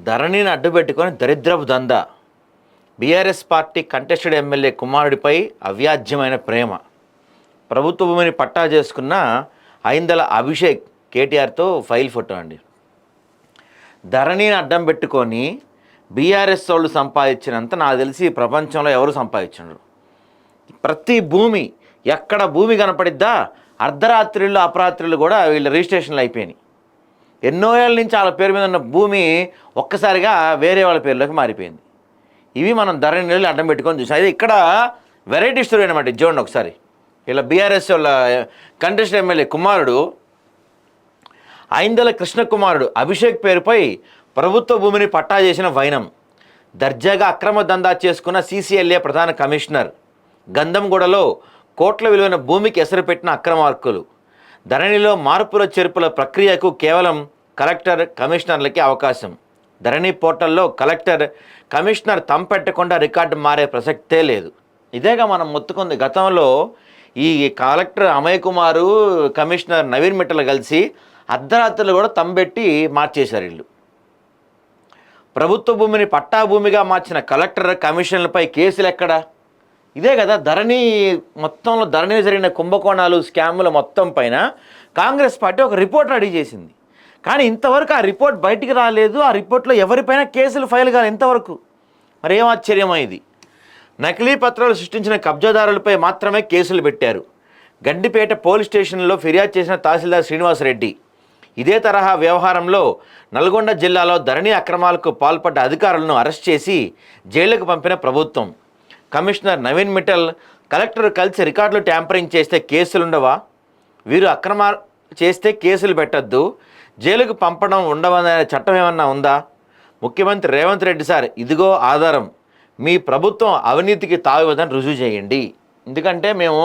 ధరణిని అడ్డుపెట్టుకొని దరిద్రపు దందా. బీఆర్ఎస్ పార్టీ కంటెస్టెడ్ ఎమ్మెల్యే కుమారుడిపై అవ్యాజ్యమైన ప్రేమ. ప్రభుత్వ భూమిని పట్టా చేసుకున్న ఐందల అభిషేక్ కేటీఆర్తో ఫైల్ ఫోటో అండి. ధరణిని అడ్డం పెట్టుకొని బీఆర్ఎస్ వాళ్ళు సంపాదించినంత నాకు తెలిసి ప్రపంచంలో ఎవరు సంపాదించరు. ప్రతి భూమి ఎక్కడ భూమి కనపడిద్దా అర్ధరాత్రిళ్ళు అపరాత్రులు కూడా వీళ్ళ రిజిస్ట్రేషన్లు అయిపోయినాయి. ఎన్నో ఏళ్ళ నుంచి వాళ్ళ పేరు మీద ఉన్న భూమి ఒక్కసారిగా వేరే వాళ్ళ పేర్లోకి మారిపోయింది. ఇవి మనం ధరణిని అడ్డం పెట్టుకొని చూసాం. అయితే ఇక్కడ వెరైటీ స్టోరీ అనమాట. చూడండి ఒకసారి. ఇలా బీఆర్ఎస్ వాళ్ళ కంటెస్టెడ్ ఎమ్మెల్యే కుమారుడు ఐందల కృష్ణకుమారుడు అభిషేక్ పేరుపై ప్రభుత్వ భూమిని పట్టా చేసిన వైనం. దర్జాగా అక్రమ దందా చేసుకున్న సీసీఎల్ఏ ప్రధాన కమిషనర్. గంధంగూడలో కోట్ల విలువైన భూమికి ఎసరు పెట్టిన అక్రమార్కులు. ధరణిలో మార్పుల చేర్పుల ప్రక్రియకు కేవలం కలెక్టర్ కమిషనర్లకి అవకాశం. ధరణి పోర్టల్లో కలెక్టర్ కమిషనర్ తంపెట్టకుండా రికార్డు మారే ప్రసక్తే లేదు. ఇదేగా మనం మొత్తుకుంది. గతంలో ఈ కలెక్టర్ అమయ్ కుమారు కమిషనర్ నవీన్ మిట్టలు కలిసి అర్ధరాత్రులు కూడా తంబెట్టి మార్చేశారు వీళ్ళు. ప్రభుత్వ భూమిని పట్టా భూమిగా మార్చిన కలెక్టర్ కమిషన్లపై కేసులు ఎక్కడా? ఇదే కదా ధరణి మొత్తంలో ధరణి జరిగిన కుంభకోణాలు స్కాముల మొత్తం పైన కాంగ్రెస్ పార్టీ ఒక రిపోర్ట్ రెడీ చేసింది. కానీ ఇంతవరకు ఆ రిపోర్ట్ బయటికి రాలేదు. ఆ రిపోర్ట్లో ఎవరిపైన కేసులు ఫైల్ కాదు ఇంతవరకు. మరి ఏం ఆశ్చర్యమో ఇది. నకిలీ పత్రాలు సృష్టించిన కబ్జాదారులపై మాత్రమే కేసులు పెట్టారు. గడ్డిపేట పోలీస్ స్టేషన్లో ఫిర్యాదు చేసిన తహసీల్దార్ శ్రీనివాసరెడ్డి. ఇదే తరహా వ్యవహారంలో నల్గొండ జిల్లాలో ధరణి అక్రమాలకు పాల్పడ్డ అధికారులను అరెస్ట్ చేసి జైలుకు పంపిన ప్రభుత్వం. కమిషనర్ నవీన్ మిట్టల్ కలెక్టర్ కలిసి రికార్డులు ట్యాంపరింగ్ చేస్తే కేసులుండవా? వీరు అక్రమాలు చేస్తే కేసులు పెట్టద్దు, జైలుకు పంపడం ఉండవనే చట్టం ఏమన్నా ఉందా? ముఖ్యమంత్రి రేవంత్ రెడ్డి సార్, ఇదిగో ఆధారం. మీ ప్రభుత్వం అవినీతికి తావివదని రుజువు చేయండి. ఎందుకంటే మేము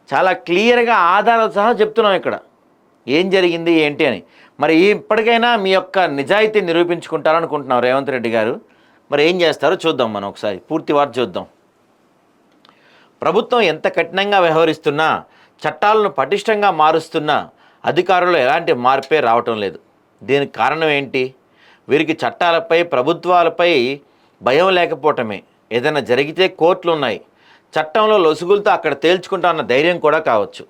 చాలా క్లియర్గా ఆధారాలు సహా చెప్తున్నాం ఇక్కడ ఏం జరిగింది ఏంటి అని. మరి ఇప్పటికైనా మీ యొక్క నిజాయితీ నిరూపించుకుంటారనుకుంటున్నాం రేవంత్ రెడ్డి గారు. మరి ఏం చేస్తారో చూద్దాం. మనం ఒకసారి పూర్తి వార్త చూద్దాం. ప్రభుత్వం ఎంత కఠినంగా వ్యవహరిస్తున్నా, చట్టాలను పటిష్టంగా మారుస్తున్నా అధికారులు ఎలాంటి మార్పే రావటం లేదు. దీనికి కారణం ఏంటి? వీరికి చట్టాలపై ప్రభుత్వాలపై భయం లేకపోవటమే. ఏదైనా జరిగితే కోర్టులు ఉన్నాయి, చట్టంలో లొసుగులతో అక్కడ తేల్చుకుంటా అన్న ధైర్యం కూడా కావచ్చు.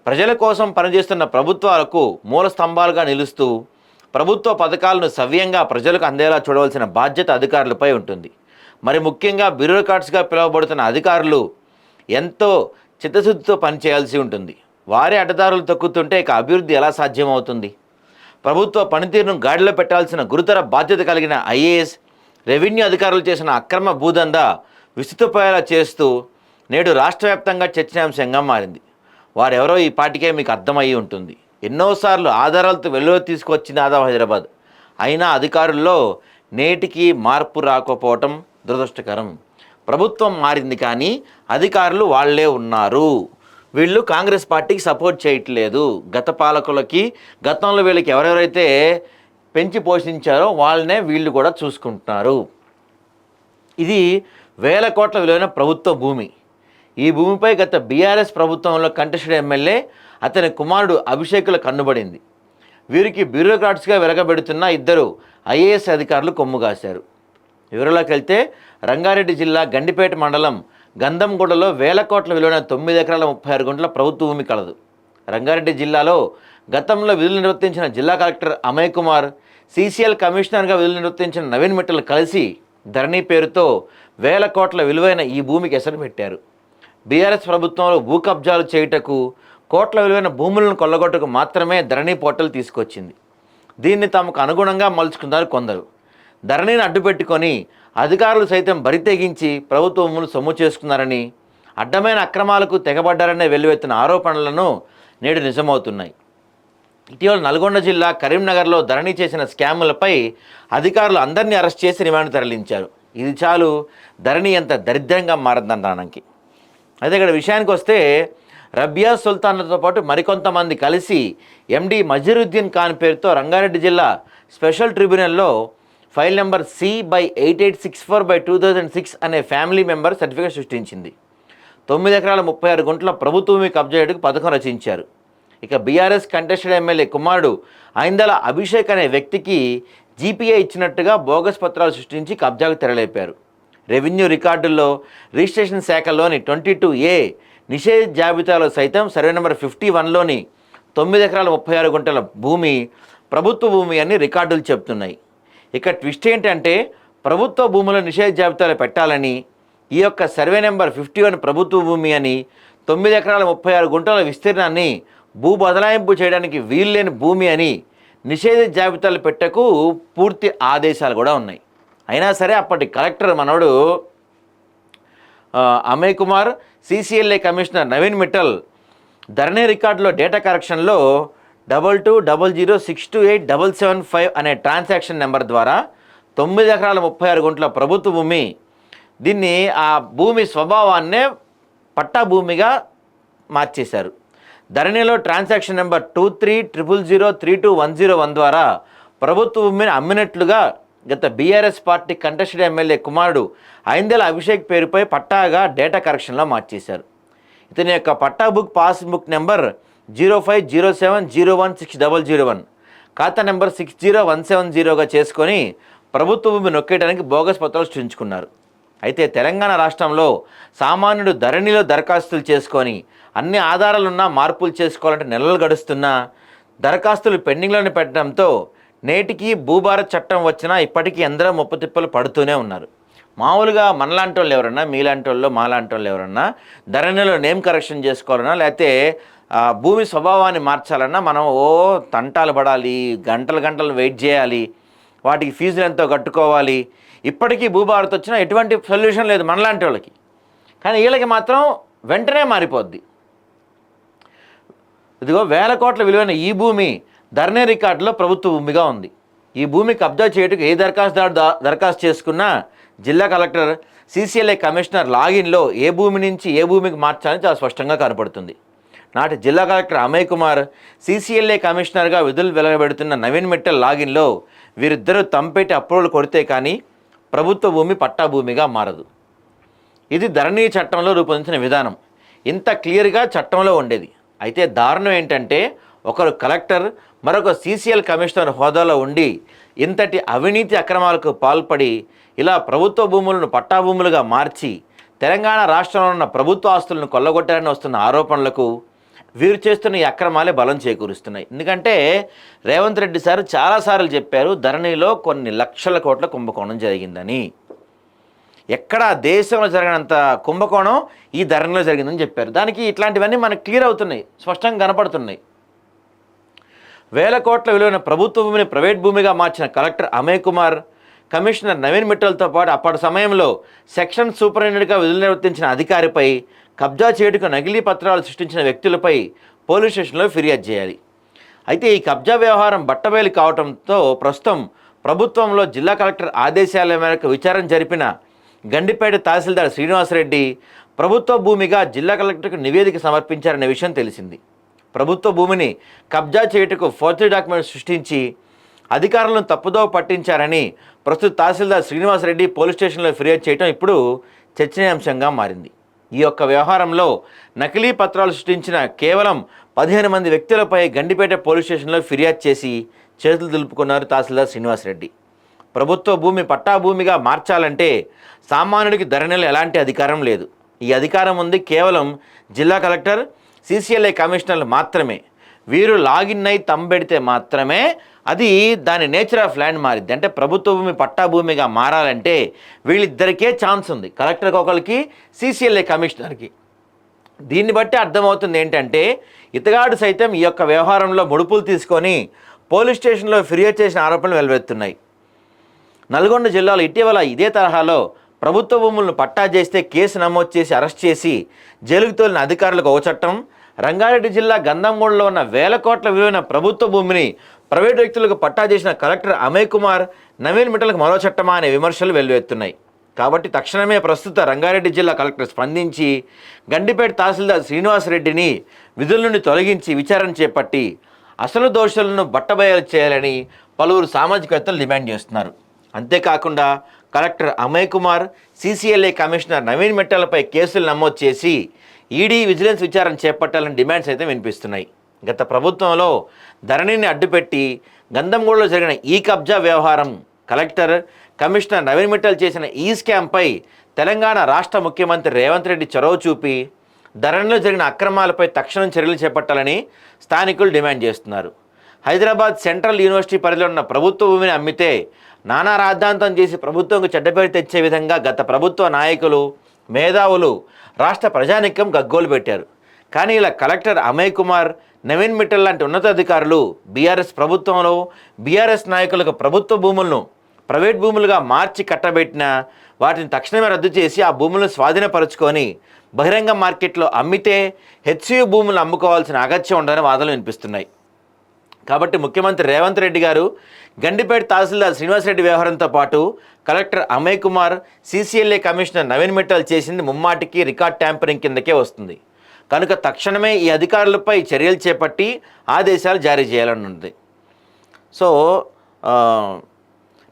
ప్రజల కోసం పనిచేస్తున్న ప్రభుత్వాలకు మూల స్తంభాలుగా నిలుస్తూ ప్రభుత్వ పథకాలను సవ్యంగా ప్రజలకు అందేలా చూడవలసిన బాధ్యత అధికారులపై ఉంటుంది. మరి ముఖ్యంగా బ్యూరోక్రాట్స్గా పిలువబడుతున్న అధికారులు ఎంతో చిత్తశుద్ధితో పనిచేయాల్సి ఉంటుంది. వారే అడ్డదారులు తొక్కుతుంటే ఇక అభివృద్ధి ఎలా సాధ్యమవుతుంది? ప్రభుత్వ పనితీరును గాడిలో పెట్టాల్సిన గురుతర బాధ్యత కలిగిన ఐఏఎస్, రెవెన్యూ అధికారులు చేసిన అక్రమ భూదందా విస్తృతపోయేలా చేస్తూ నేడు రాష్ట్ర వ్యాప్తంగా చర్చనీయాంశంగా మారింది. వారెవరో ఈ పాటికే మీకు అర్థమయ్యి ఉంటుంది. ఎన్నోసార్లు ఆధారాలతో వెలువ తీసుకొచ్చింది ఆదాం హైదరాబాద్. అయినా అధికారుల్లో నేటికి మార్పు రాకపోవటం దురదృష్టకరం. ప్రభుత్వం మారింది కానీ అధికారులు వాళ్లే ఉన్నారు. వీళ్ళు కాంగ్రెస్ పార్టీకి సపోర్ట్ చేయట్లేదు. గత పాలకులకి గతంలో వీళ్ళకి ఎవరెవరైతే పెంచి పోషించారో వాళ్ళనే వీళ్ళు కూడా చూసుకుంటున్నారు. ఇది వేల కోట్ల విలువైన ప్రభుత్వ భూమి. ఈ భూమిపై గత బీఆర్ఎస్ ప్రభుత్వంలో కంటెస్టెడ్ ఎమ్మెల్యే అతని కుమారుడు అభిషేకుల కన్నుబడింది. వీరికి బ్యూరోక్రాట్స్గా వెలగబెడుతున్న ఇద్దరు ఐఏఎస్ అధికారులు కొమ్ము కాశారు. వివరాల్లోకి వెళ్తే రంగారెడ్డి జిల్లా గండిపేట మండలం గంధంగూడలో వేల కోట్ల విలువైన 9 ఎకరాల 36 గుంటల ప్రభుత్వ భూమి కలదు. రంగారెడ్డి జిల్లాలో గతంలో విధులు నిర్వర్తించిన జిల్లా కలెక్టర్ అమయ్ కుమార్, సీసీఎల్ కమిషనర్గా విధులు నిర్వర్తించిన నవీన్ మిట్టల్ కలిసి ధరణి పేరుతో వేల కోట్ల విలువైన ఈ భూమికి ఎసరు పెట్టారు. బీఆర్ఎస్ ప్రభుత్వంలో భూ కబ్జాలు చేయుటకు, కోట్ల విలువైన భూములను కొల్లగొట్టకు మాత్రమే ధరణి పోర్టల్ తీసుకొచ్చింది. దీన్ని తమకు అనుగుణంగా మలుచుకున్నారు కొందరు. ధరణిని అడ్డుపెట్టుకొని అధికారులు సైతం బరి తెగించి ప్రభుత్వ భూములు సొమ్ము చేసుకున్నారని, అడ్డమైన అక్రమాలకు తెగబడ్డారనే వెల్లువెత్తిన ఆరోపణలను నేడు నిజమవుతున్నాయి. ఇటీవల నల్గొండ జిల్లా కరీంనగర్లో ధరణి చేసిన స్కాములపై అధికారులు అందరినీ అరెస్ట్ చేసి రిమాండ్ తరలించారు. ఇది చాలు ధరణి ఎంత దరిద్రంగా మారదనడానికి. అయితే ఇక్కడ విషయానికి వస్తే రబియా సుల్తాన్లతో పాటు మరికొంతమంది కలిసి ఎండి మజీరుద్దీన్ ఖాన్ పేరుతో రంగారెడ్డి జిల్లా స్పెషల్ ట్రిబ్యునల్లో ఫైల్ నెంబర్ C/8864/2006 అనే ఫ్యామిలీ మెంబర్ సర్టిఫికేట్ సృష్టించింది. 9 ఎకరాల 36 గుంటల ప్రభుత్వ భూమి కబ్జా చేయడానికి పథకం రచించారు. ఇక బీఆర్ఎస్ కంటెస్టెడ్ ఎమ్మెల్యే కుమారుడు ఐందల అభిషేక్ అనే వ్యక్తికి జీపీఏ ఇచ్చినట్టుగా బోగస్ పత్రాలు సృష్టించి కబ్జాకు తెరలేపారు. రెవెన్యూ రికార్డుల్లో రిజిస్ట్రేషన్ శాఖలోని 22A నిషేధ జాబితాలో సైతం సర్వే నెంబర్ 51లోని 9 ఎకరాల 36 గుంటల భూమి ప్రభుత్వ భూమి అని రికార్డులు చెప్తున్నాయి. ఇక ట్విస్ట్ ఏంటంటే ప్రభుత్వ భూముల నిషేధ జాబితాలో పెట్టాలని ఈ యొక్క సర్వే నెంబర్ 51 ప్రభుత్వ భూమి అని 9 ఎకరాల 36 గుంటల విస్తీర్ణాన్ని భూ బదలాయింపు చేయడానికి వీల్లేని భూమి అని నిషేధ జాబితాలు పెట్టకు పూర్తి ఆదేశాలు కూడా ఉన్నాయి. అయినా సరే అప్పటి కలెక్టర్ మనోడు అమయ్ కుమార్, CCLA కమిషనర్ నవీన్ మిట్టల్ ధరణి రికార్డులో డేటా కరెక్షన్లో 2200628775 అనే ట్రాన్సాక్షన్ నెంబర్ ద్వారా 9 ఎకరాల 36 గుంటల ప్రభుత్వ భూమి దీన్ని ఆ భూమి స్వభావాన్నే పట్టా భూమిగా మార్చేశారు. ధరణిలో ట్రాన్సాక్షన్ నెంబర్ 2300032101 ద్వారా ప్రభుత్వ భూమిని అమ్మినట్లుగా గత BRS పార్టీ కంటెస్టెడ్ ఎమ్మెల్యే కుమారుడు ఐందెల అభిషేక్ పేరుపై పట్టాగా డేటా కరెక్షన్లో మార్చేశారు. ఇతని యొక్క పట్టా బుక్ పాస్బుక్ నెంబర్ 0507016001 ఖాతా నెంబర్ 60170గా చేసుకొని ప్రభుత్వ భూమి నొక్కేయడానికి బోగస్ పత్రాలు సృష్టించుకున్నారు. అయితే తెలంగాణ రాష్ట్రంలో సామాన్యుడు ధరణిలో దరఖాస్తులు చేసుకొని అన్ని ఆధారాలున్నా మార్పులు చేసుకోవాలంటే నెలలు గడుస్తున్నా దరఖాస్తులు పెండింగ్లోనే పెట్టడంతో నేటికి భూభారత్ చట్టం వచ్చినా ఇప్పటికీ ఎందరో ముప్పు తిప్పలు పడుతూనే ఉన్నారు. మామూలుగా మనలాంటి వాళ్ళు ఎవరన్నా, మీలాంటి వాళ్ళు, మాలాంటి వాళ్ళు ఎవరన్నా ధరణిలో నేమ్ కరెక్షన్ చేసుకోవాలన్నా లేకపోతే భూమి స్వభావాన్ని మార్చాలన్నా మనం తంటాలు పడాలి, గంటలు గంటలు వెయిట్ చేయాలి, వాటికి ఫీజులు ఎంతో కట్టుకోవాలి. ఇప్పటికీ భూభారత్ వచ్చినా ఎటువంటి సొల్యూషన్ లేదు మనలాంటి వాళ్ళకి. కానీ వీళ్ళకి మాత్రం వెంటనే మారిపోద్ది. ఇదిగో 1000 కోట్ల విలువైన ఈ భూమి ధరణి రికార్డులో ప్రభుత్వ భూమిగా ఉంది. ఈ భూమి కబ్జా చేయటకు ఏ దరఖాస్తు చేసుకున్నా జిల్లా కలెక్టర్, CCLA కమిషనర్ లాగిన్లో ఏ భూమి నుంచి ఏ భూమికి మార్చాలని చాలా స్పష్టంగా కనపడుతుంది. నాటి జిల్లా కలెక్టర్ అమయ్ కుమార్, CCLA కమిషనర్గా విధులు వెలగబెడుతున్న నవీన్ మిట్టల్ లాగిన్లో వీరిద్దరూ తంపెట్టి అప్రూవల్ కొడితే కానీ ప్రభుత్వ భూమి పట్టా భూమిగా మారదు. ఇది ధరణి చట్టంలో రూపొందించిన విధానం. ఇంత క్లియర్గా చట్టంలో ఉండేది. అయితే దారుణం ఏంటంటే ఒకరు కలెక్టర్, మరొక CCL కమిషనర్ హోదాలో ఉండి ఇంతటి అవినీతి అక్రమాలకు పాల్పడి ఇలా ప్రభుత్వ భూములను పట్టా భూములుగా మార్చి తెలంగాణ రాష్ట్రంలో ఉన్న ప్రభుత్వ ఆస్తులను కొల్లగొట్టారని వస్తున్న ఆరోపణలకు వీరు చేస్తున్న ఈ అక్రమాలే బలం చేకూరుస్తున్నాయి. ఎందుకంటే రేవంత్ రెడ్డి సార్ చాలాసార్లు చెప్పారు ధరణిలో కొన్ని లక్షల కోట్ల కుంభకోణం జరిగిందని. ఎక్కడా దేశంలో జరిగినంత కుంభకోణం ఈ ధరణిలో జరిగిందని చెప్పారు. దానికి ఇట్లాంటివన్నీ మనకు క్లియర్ అవుతున్నాయి, స్పష్టంగా కనపడుతున్నాయి. 1000 కోట్ల విలువైన ప్రభుత్వ భూమిని ప్రైవేట్ భూమిగా మార్చిన కలెక్టర్ అమయ్ కుమార్, కమిషనర్ నవీన్ మిట్టల్తో పాటు అప్పటి సమయంలో సెక్షన్ సూపరింటెండెంట్గా విధులు నిర్వర్తించిన అధికారిపై, కబ్జా చేయుటకు నకిలీ పత్రాలు సృష్టించిన వ్యక్తులపై పోలీస్ స్టేషన్లో ఫిర్యాదు చేయాలి. అయితే ఈ కబ్జా వ్యవహారం బట్టబయలు కావడంతో ప్రస్తుతం ప్రభుత్వంలో జిల్లా కలెక్టర్ ఆదేశాల మేరకు విచారణ జరిపిన గండిపేట తహసీల్దార్ శ్రీనివాసరెడ్డి ప్రభుత్వ భూమిగా జిల్లా కలెక్టర్కు నివేదిక సమర్పించారనే విషయం తెలిసింది. ప్రభుత్వ భూమిని కబ్జా చేయుటకు ఫోర్జరీ డాక్యుమెంట్ సృష్టించి అధికారులను తప్పుదోవ పట్టించారని ప్రస్తుత తహసీల్దార్ శ్రీనివాసరెడ్డి పోలీస్ స్టేషన్లో ఫిర్యాదు చేయడం ఇప్పుడు చర్చనీయాంశంగా మారింది. ఈ యొక్క వ్యవహారంలో నకిలీ పత్రాలు సృష్టించిన కేవలం 15 మంది వ్యక్తులపై గండిపేట పోలీస్ స్టేషన్లో ఫిర్యాదు చేసి చేతులు దులుపుకున్నారు తహసీల్దార్ శ్రీనివాసరెడ్డి. ప్రభుత్వ భూమి పట్టా భూమిగా మార్చాలంటే సామాన్యుడికి ధరణిలో ఎలాంటి అధికారం లేదు. ఈ అధికారం ఉంది కేవలం జిల్లా కలెక్టర్, CCLA కమిషనర్లు మాత్రమే. వీరు లాగిన్ అయి తంబెడితే మాత్రమే అది దాని నేచర్ ఆఫ్ ల్యాండ్ మారిద్ది. అంటే ప్రభుత్వ భూమి పట్టా భూమిగా మారాలంటే వీళ్ళిద్దరికే ఛాన్స్ ఉంది, కలెక్టర్కి ఒకరికి, CCLA కమిషనర్కి. దీన్ని బట్టి అర్థమవుతుంది ఏంటంటే ఇతగాడు సైతం ఈ యొక్క వ్యవహారంలో ముడుపులు తీసుకొని పోలీస్ స్టేషన్లో ఫిర్యాదు చేసిన ఆరోపణలు వెలువెత్తున్నాయి. నల్గొండ జిల్లాలో ఇటీవల ఇదే తరహాలో ప్రభుత్వ భూములను పట్టా చేస్తే కేసు నమోదు చేసి అరెస్ట్ చేసి జైలుకు తోలిన అధికారులకు ఒక చట్టం, రంగారెడ్డి జిల్లా గంధంగూడలో ఉన్న 1000 కోట్ల విలువైన ప్రభుత్వ భూమిని ప్రైవేటు వ్యక్తులకు పట్టా చేసిన కలెక్టర్ అమయ్ కుమార్, నవీన్ మిట్టల్కు మరో చట్టమా అనే విమర్శలు వెల్లువెత్తున్నాయి. కాబట్టి తక్షణమే ప్రస్తుత రంగారెడ్డి జిల్లా కలెక్టర్ స్పందించి గండిపేట తహసీల్దార్ శ్రీనివాసరెడ్డిని విధుల నుండి తొలగించి విచారణ చేపట్టి అసలు దోషులను బట్టబయలు చేయాలని పలువురు సామాజికవేత్తలు డిమాండ్ చేస్తున్నారు. అంతేకాకుండా collector Amay Kumar, CCLA commissioner Naveen మిట్టల్పై కేసులు నమోదు చేసి ఈడీ విజిలెన్స్ విచారణ చేపట్టాలని డిమాండ్స్ అయితే వినిపిస్తున్నాయి. గత ప్రభుత్వంలో ధరణిని అడ్డుపెట్టి గంధంగూడలో జరిగిన ఈ కబ్జా వ్యవహారం, కలెక్టర్, కమిషనర్ నవీన్ మిట్టల్ చేసిన ఈ స్కామ్పై తెలంగాణ రాష్ట్ర ముఖ్యమంత్రి రేవంత్ రెడ్డి చొరవ చూపి ధరణిలో జరిగిన అక్రమాలపై తక్షణం చర్యలు చేపట్టాలని స్థానికులు డిమాండ్ చేస్తున్నారు. హైదరాబాద్ సెంట్రల్ యూనివర్సిటీ పరిధిలో ఉన్న ప్రభుత్వ భూమిని అమ్మితే నానా రాద్ధాంతం చేసి ప్రభుత్వంకు చెడ్డపేరు తెచ్చే విధంగా గత ప్రభుత్వ నాయకులు, మేధావులు, రాష్ట్ర ప్రజానికం గగ్గోలు పెట్టారు. కానీ ఇలా కలెక్టర్ అమయ్ కుమార్, నవీన్ మిట్టల్ లాంటి ఉన్నతాధికారులు బీఆర్ఎస్ ప్రభుత్వంలో బీఆర్ఎస్ నాయకులకు ప్రభుత్వ భూములను ప్రైవేట్ భూములుగా మార్చి కట్టబెట్టిన వాటిని తక్షణమే రద్దు చేసి ఆ భూములను స్వాధీనపరుచుకొని బహిరంగ మార్కెట్లో అమ్మితే హెచ్సియు భూములను అమ్ముకోవాల్సిన అగత్యం ఉండదని వాదనలు వినిపిస్తున్నాయి. కాబట్టి ముఖ్యమంత్రి రేవంత్ రెడ్డి గారు గండిపేట తహసీల్దార్ శ్రీనివాసరెడ్డి వ్యవహారంతో పాటు collector Amay Kumar, CCLA commissioner Naveen Mittal చేసింది ముమ్మాటికి రికార్డ్ ట్యాంపరింగ్ కిందకే వస్తుంది. కనుక తక్షణమే ఈ అధికారులపై చర్యలు చేపట్టి ఆదేశాలు జారీ చేయాలని ఉంది. సో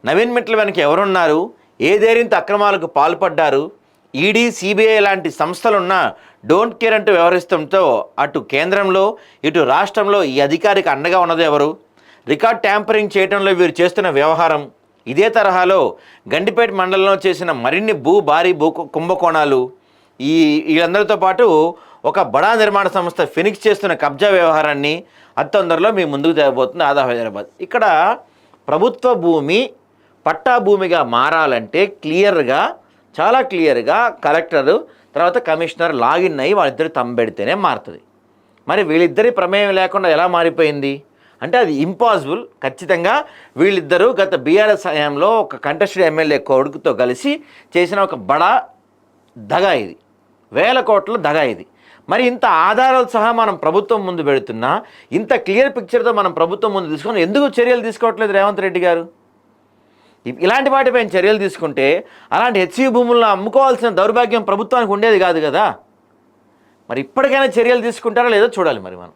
నవీన్ మిట్టల్ వెనక ఎవరున్నారు, ఏ ధైర్యంతో అక్రమాలకు పాల్పడ్డారు, ఈడీ, సిబిఐ లాంటి సంస్థలున్నా డోంట్ కేర్ అంటూ వ్యవహరిస్తుంటో అటు కేంద్రంలో ఇటు రాష్ట్రంలో ఈ అధికారికి అండగా ఉన్నది ఎవరు, రికార్డ్ ట్యాంపరింగ్ చేయడంలో వీరు చేస్తున్న వ్యవహారం ఇదే తరహాలో గండిపేట మండలంలో చేసిన మరిన్ని భారీ కుంభకోణాలు, వీళ్ళందరితో పాటు ఒక బడా నిర్మాణ సంస్థ ఫినిక్స్ చేస్తున్న కబ్జా వ్యవహారాన్ని అతి తొందరలో మీ ముందుకు తేబోతుంది ఆదా హైదరాబాద్. ఇక్కడ ప్రభుత్వ భూమి పట్టా భూమిగా మారాలంటే చాలా క్లియర్గా కలెక్టరు తర్వాత కమిషనర్ లాగిన్ అయ్యి వాళ్ళిద్దరు తంబెడితేనే మారుతుంది. మరి వీళ్ళిద్దరి ప్రమేయం లేకుండా ఎలా మారిపోయింది అంటే అది ఇంపాసిబుల్. ఖచ్చితంగా వీళ్ళిద్దరూ గత బీఆర్ఎస్ హయాంలో ఒక కంటెస్టెడ్ ఎమ్మెల్యే కొడుకుతో కలిసి చేసిన ఒక బడా దగా ఇది, 1000 కోట్ల దగా ఇది. మరి ఇంత ఆధారాలు సహా మనం ప్రభుత్వం ముందు పెడుతున్నా, ఇంత క్లియర్ పిక్చర్తో మనం ప్రభుత్వం ముందు తీసుకొని ఎందుకు చర్యలు తీసుకోవట్లేదు రేవంత్ రెడ్డి గారు? ఇలాంటి వాటిపైన చర్యలు తీసుకుంటే అలాంటి హెచ్సి భూములను అమ్ముకోవాల్సిన దౌర్భాగ్యం ప్రభుత్వానికి ఉండేది కాదు కదా. మరి ఇప్పటికైనా చర్యలు తీసుకుంటారా లేదో చూడాలి మరి మనం.